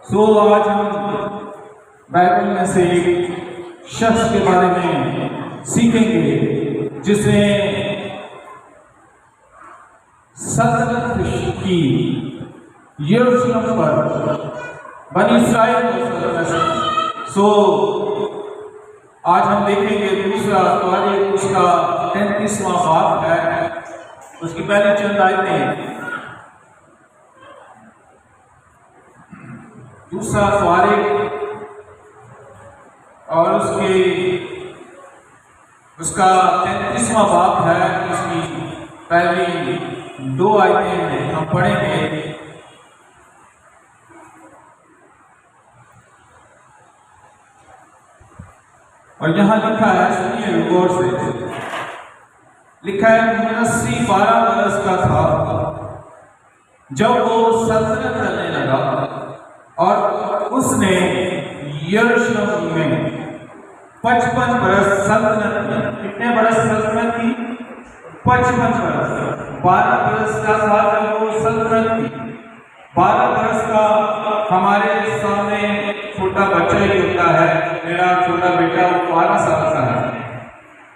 आज हम बाइबल में से एक शख्स के बारे में सीखेंगे जिसने सल्तनत की यरूशलेम पर बनी इस्राइल को आज हम देखेंगे दूसरा तारीख उसका 33वां बाब है, उसकी पहली चंद आयतें। दूसरा तारीख और उसका 33वां बाब है, उसकी पहली 2 आयतें हम पढ़ेंगे। और यहाँ लिखा है, सुनिए गौर से, लिखा है मुनस्सी 12 बरस का था जब वो सल्तनत करने लगा और उसने यरूशलेम में 55 बरस सल्तनत की। कितने बरस सल्तनत की? 55 बरस। 12 बरस का था जब वो सल्तनत की। 12 बरस का हमारे सामने छोटा बच्चा ही होता है। मेरा छोटा बेटा 12 साल का है,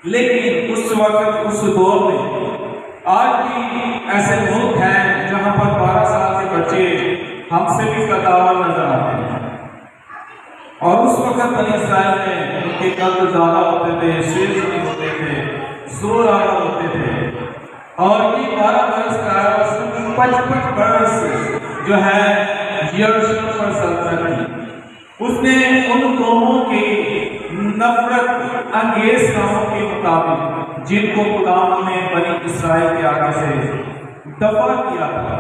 लेकिन उस वक्त उस दौर में आज भी ऐसे लोग हैं जहां पर 12 साल के बच्चे हमसे भी कदावर नजर आते हैं। और उस वक्त बनी इस्राइल में उनके कद ज्यादा होते थे, शेष नहीं होते थे, जोर आगे होते थे। और ये 12 बरस का 55 बरस जो है यरूशलेम पर सल्तनत की। उसने उन कौमों के नफरत अंगेज कामों के मुताबिक जिनको खुदावंद ने बनी इस्राइल के आगे से दफा किया था,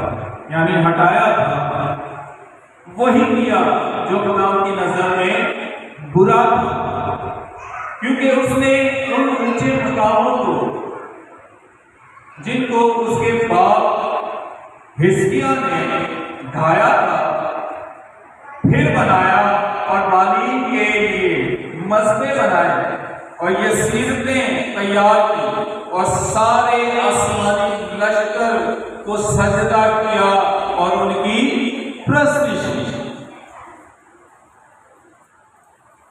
यानी हटाया था, वही किया जो खुदावंद की नजर में बुरा था। क्योंकि उसने उन ऊंचे मुकामों को जिनको उसके बाप हिजकिय्याह ने ढाया था फिर बनाया और बालीम के लिए मस्जिदें बनाए और ये सीरतें तैयार की और सारे आसमानी लश्कर को सजदा किया और उनकी प्रस्तुति की।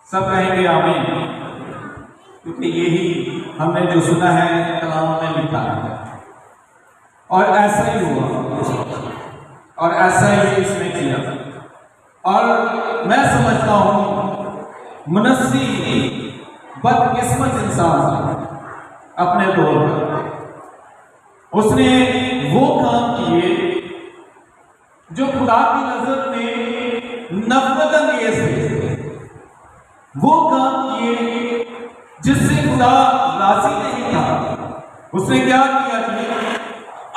सब कहेंगे आमीन, क्योंकि यही हमने जो सुना है कलाम में लिखा है। और ऐसा ही हुआ और ऐसा ही इसने किया। और मैं समझता हूं मुनस्सी बदकिस्मत इंसान अपने दौर पर उसने वो काम किए जो खुदा की नजर में नफरत अंगेज थे, वो काम किए जिससे खुदा राजी नहीं था। उसने क्या किया जी?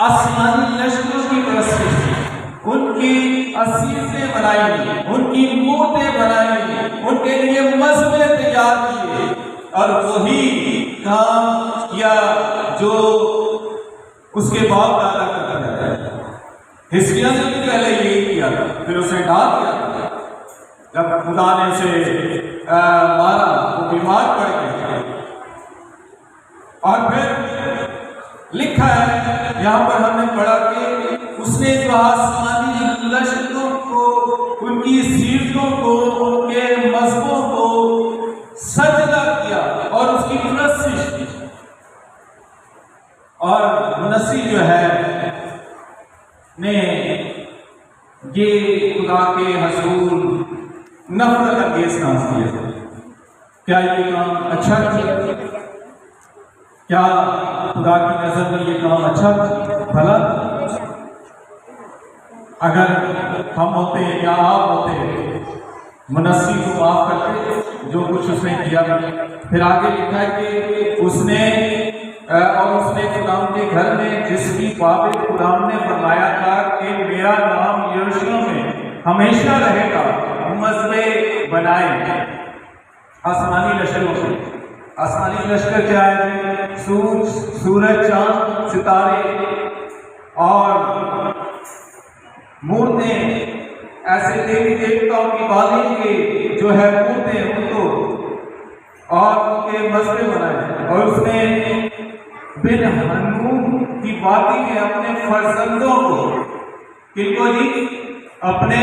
आसमानी लश्करों की परस्तिश, उनकी असीसें बनाई, उनकी मूर्तें बनाई, उनके लिए मस्जिदें तैयार किए और वही काम किया जो उसके बाप दादा करता है। हिजकिय्याह ने भी पहले यही किया, फिर उसे डाल दिया। जब खुदा ने उसे मारा वो बीमार पड़ गया। और फिर लिखा है यहाँ पर हमने पढ़ा कि उसने जो आसमानी लश्करों को, उनकी सीरतों को, उनके मजहबों को सजदा किया और उसकी प्रस्तुति की। और मुनस्सी जो है ने ये खुदा के हजूर नफरत अंगेज काम किया। क्या ये काम अच्छा किया? क्या खुदा की नजर में ये काम अच्छा भला? अगर हम होते या आप होते मुनस्सी को माफ करते जो कुछ उसने किया। फिर आगे लिखा है कि उसने खुदाम के घर में जिसकी बाबत खुदाम ने फरमाया था कि मेरा नाम यरूशलेम में हमेशा रहेगा, मस्जिदें बनाए। आसमानी लश्करों से, आसमानी लश्कर क्या है? सूरज, चांद, सितारे और मूर्तें, ऐसे देवी देवताओं की बाली के जो है मूर्तें, उनको और उनके मस्जिदें बनाए। और उसने बिन हनून की बाती में अपने फर्जंदों को, किनको जी? अपने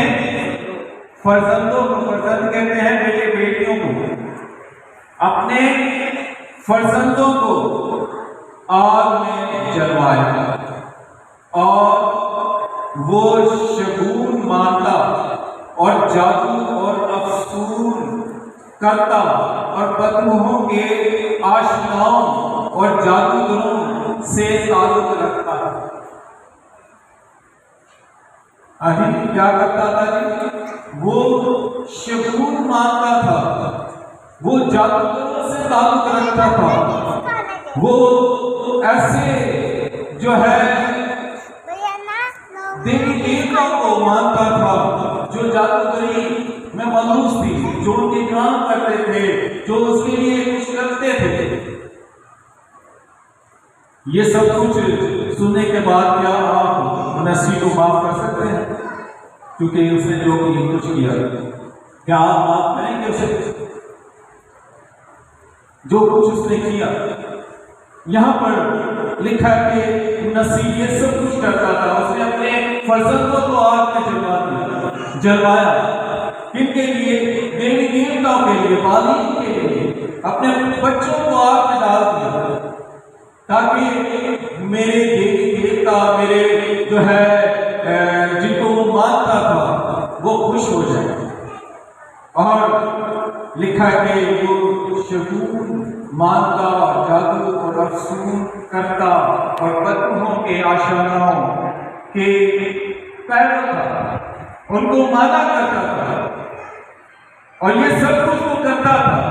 फर्जंदों को, फर्जंद कहते हैं बेटे बेटियों को, अपने फर्जंदों को आग में जलवाया और वो शगुन मानता और जादू और अफसून करता और बदमुहों के आशनाओं और जादूगरों से ताल्लुक रखता है। अभी क्या करता था जी? वो शगुन मानता था, वो जादूगरों से ताल्लुक रखता था, वो ऐसे जो है देवी देवताओं को मानता था जो जादूगरी में मलूस थी, जो उनके काम करते थे, जो उसके लिए कुछ करते थे। ये सब कुछ सुनने के बाद क्या आप नसी को माफ कर सकते हैं? क्योंकि उसने जो कुछ किया, क्या आप माफ करेंगे उसे? जो कुछ उसने किया, यहां पर लिखा कि नसी ये सब कुछ करता था। उसने अपने फर्जंदों को आग में जलवाया। किनके लिए? देवी देवताओं के लिए, बालिन के लिए। अपने बच्चों को आग में डाल दिया ताकि मेरे देवी देवता, मेरे जो है जिनको वो मानता था, वो खुश हो जाए। और लिखा कि वो शगुन मानता, जादू और अफसून करता और बदमुहों के आशानाओं के पैरों था, उनको माना करता था। और ये सब कुछ वो करता था